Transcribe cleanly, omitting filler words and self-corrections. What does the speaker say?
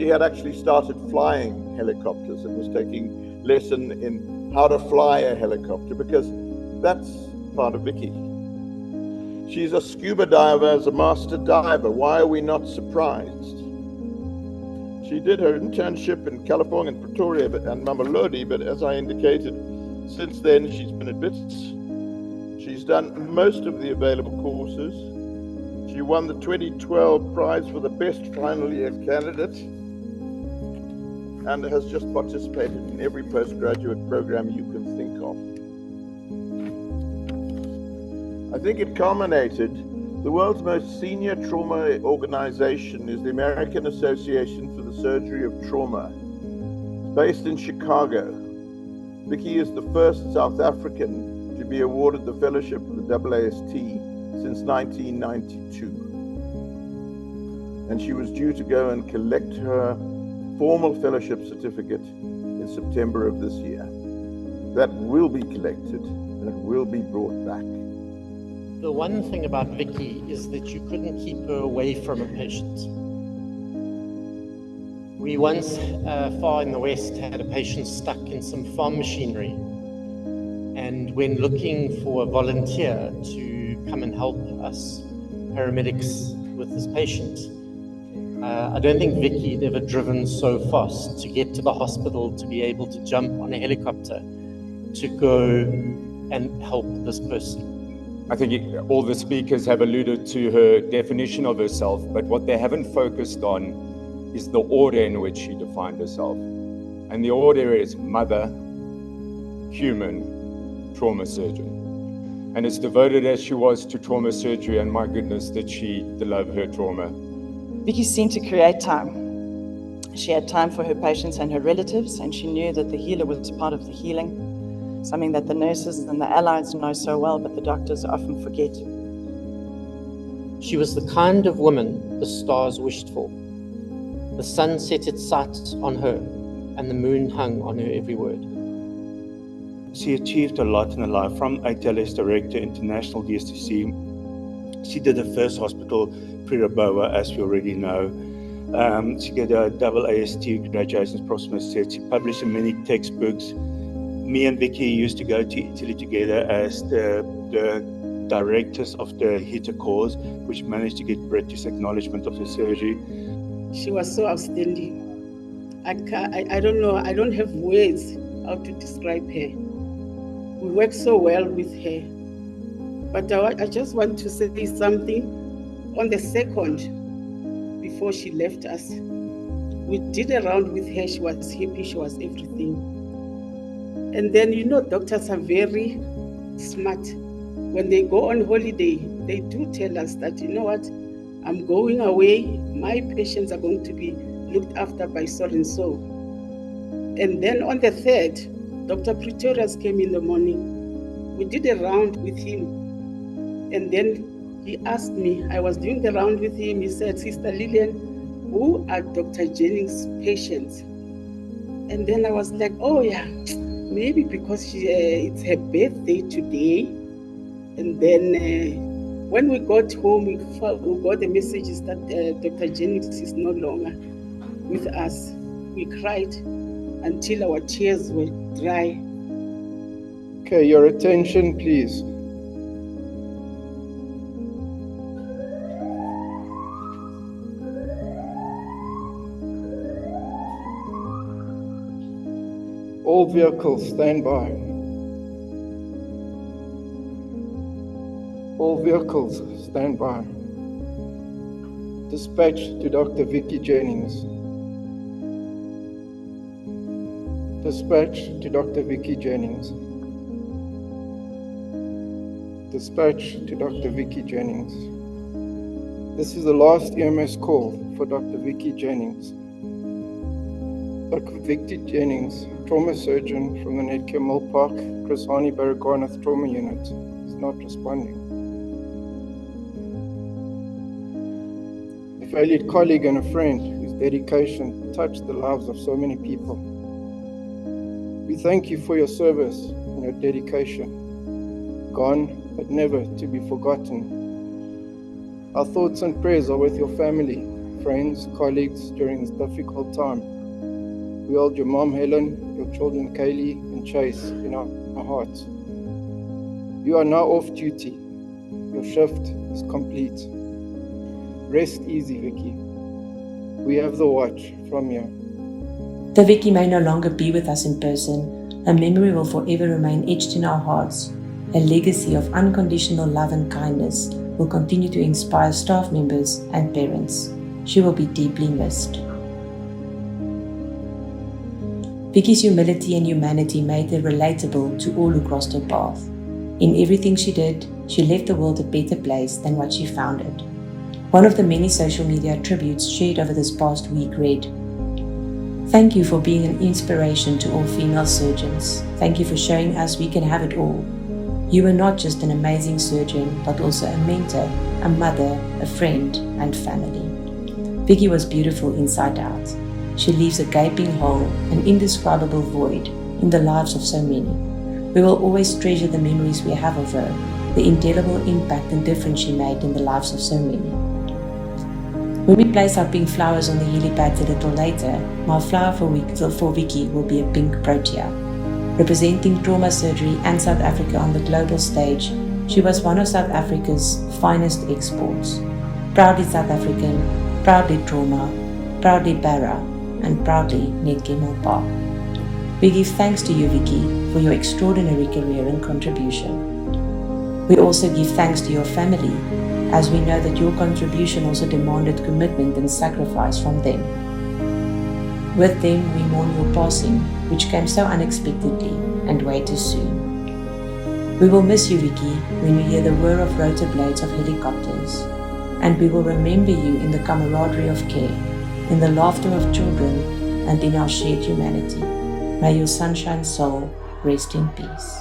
she had actually started flying helicopters and was taking lesson in how to fly a helicopter, because that's part of Vicky. She's a scuba diver as a master diver. Why are we not surprised? She did her internship in California and Pretoria and Mamelodi, but as I indicated, since then she's been at BITS. She's done most of the available courses. She won the 2012 prize for the best final year candidate and has just participated in every postgraduate program you can think of. I think it culminated. The world's most senior trauma organization is the American Association for the Surgery of Trauma. It's based in Chicago. Vicky is the first South African to be awarded the fellowship of the AAST since 1992. And she was due to go and collect her formal fellowship certificate in September of this year. That will be collected and it will be brought back. The one thing about Vicky is that you couldn't keep her away from a patient. We once, far in the West, had a patient stuck in some farm machinery. And when looking for a volunteer to come and help us, paramedics, with this patient, I don't think Vicky had ever driven so fast to get to the hospital to be able to jump on a helicopter to go and help this person. I think all the speakers have alluded to her definition of herself, but what they haven't focused on is the order in which she defined herself. And the order is mother, human, trauma surgeon. And as devoted as she was to trauma surgery, and my goodness, did she love her trauma. Vicky seemed to create time. She had time for her patients and her relatives, and she knew that the healer was part of the healing. Something that the nurses and the allies know so well, but the doctors often forget. She was the kind of woman the stars wished for. The sun set its sights on her, and the moon hung on her every word. She achieved a lot in her life, from ATLS Director, International DSTC. She did the first hospital, pre-Raboa, as we already know. She got a AAST graduations process set. She published in many textbooks. Me and Vicky used to go to Italy together as the directors of the HITA course, which managed to get British acknowledgement of her surgery. She was so outstanding. I don't know, I don't have words how to describe her. We worked so well with her. But I just want to say something. On the second, before she left us, we did a round with her. She was happy, she was everything. And then, doctors are very smart. When they go on holiday, they do tell us that, you know what, I'm going away. My patients are going to be looked after by so and so. And then on the third, Dr. Pretorius came in the morning. We did a round with him. And then he asked me, I was doing the round with him. He said, Sister Lillian, who are Dr. Jennings' patients? And then I was like, oh yeah, maybe because it's her birthday today. And then when we got home, we got the messages that Dr. Jennings is no longer with us. We cried until our tears were dry. Okay, your attention, please. All vehicles, stand by. All vehicles, stand by. Dispatch to Dr. Vicky Jennings. Dispatch to Dr. Vicky Jennings. Dispatch to Dr. Vicky Jennings. This is the last EMS call for Dr. Vicky Jennings. Dr. Vicky Jennings, trauma surgeon from the Netcare Milpark Hani Baragwanath Trauma Unit, is not responding. A valued colleague and a friend whose dedication touched the lives of so many people. We thank you for your service and your dedication. Gone, but never to be forgotten. Our thoughts and prayers are with your family, friends, colleagues during this difficult time. We hold your mom, Helen, your children, Kaylee and Chase, in our hearts. You are now off duty. Your shift is complete. Rest easy, Vicky. We have the watch from you. Though Vicki may no longer be with us in person, her memory will forever remain etched in our hearts. A legacy of unconditional love and kindness will continue to inspire staff members and parents. She will be deeply missed. Vicky's humility and humanity made her relatable to all who crossed her path. In everything she did, she left the world a better place than what she found it. One of the many social media tributes shared over this past week read, "Thank you for being an inspiration to all female surgeons. Thank you for showing us we can have it all. You were not just an amazing surgeon, but also a mentor, a mother, a friend, and family." Vicky was beautiful inside out. She leaves a gaping hole, an indescribable void, in the lives of so many. We will always treasure the memories we have of her, the indelible impact and difference she made in the lives of so many. When we place our pink flowers on the helipads a little later, my flower for Vicky will be a pink protea. Representing trauma surgery and South Africa on the global stage, she was one of South Africa's finest exports. Proudly South African, proudly trauma, proudly Bara, and proudly Netcare Milpark. We give thanks to you, Vicky, for your extraordinary career and contribution. We also give thanks to your family, as we know that your contribution also demanded commitment and sacrifice from them. With them, we mourn your passing, which came so unexpectedly and way too soon. We will miss you, Vicky, when we hear the whir of rotor blades of helicopters, and we will remember you in the camaraderie of care, in the laughter of children, and in our shared humanity. May your sunshine soul rest in peace.